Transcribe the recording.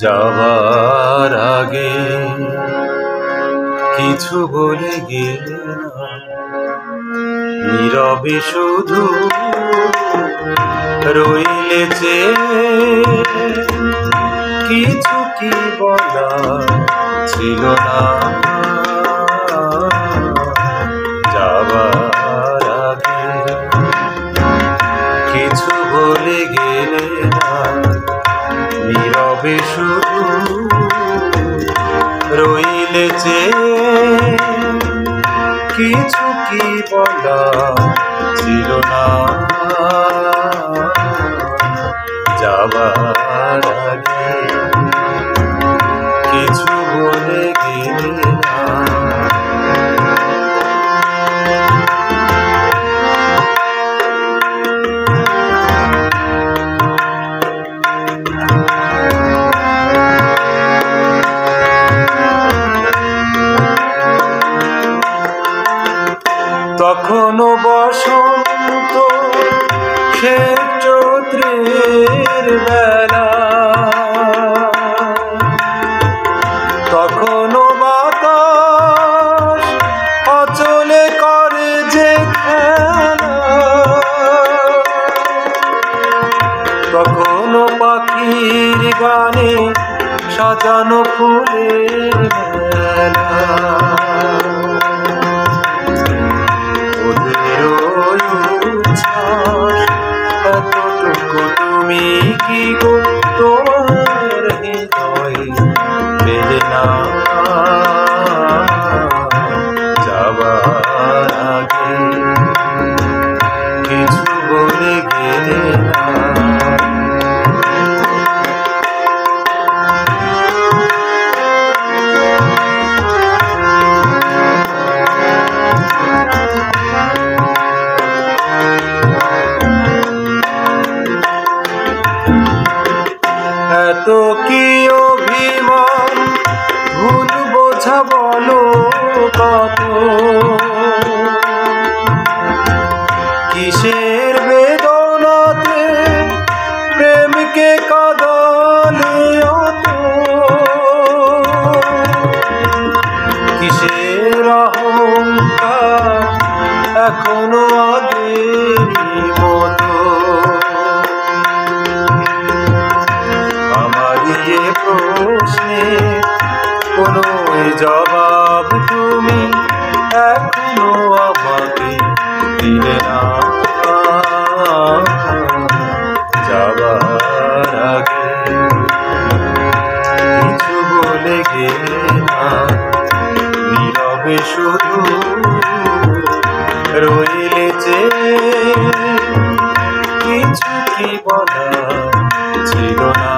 যাবার আগে কিছু বলে গেলে না, নীরবে শুধু রইলে যে কিছু কি বলা ছিল না। যাবার আগে কিছু বলে গেলে না, নীরবে শুধু রইলে যে কিছু কি বলা ছিল না। যাবার আগে কিছু বলে গেলে না। তখনো বসন্ত সে চৈত্রের বেলা, তখনো বাতাস অচলে করে যে খেলা, তখনো পাখির গানে সাজানো ফুলের মেলা। এতটুকু তুমি কি গো তোমার হৃদয় পেলে না। যাবার আগে কিছু বলে গেলে না। এত কি অভিমান ভুল বোঝা বলো কত, কিসের বেদনাতে প্রেমকে কাঁদালে অত, কিসের অহংকার এখনো আগেরই মতো। প্রশ্নে কোনো জবাব তুমি এখনো আমাকে দিলে না। যাবার আগে কিছু বলে গেলে না, নীরবে শুধু রইলে যে কিছু কি বলা ছিল না।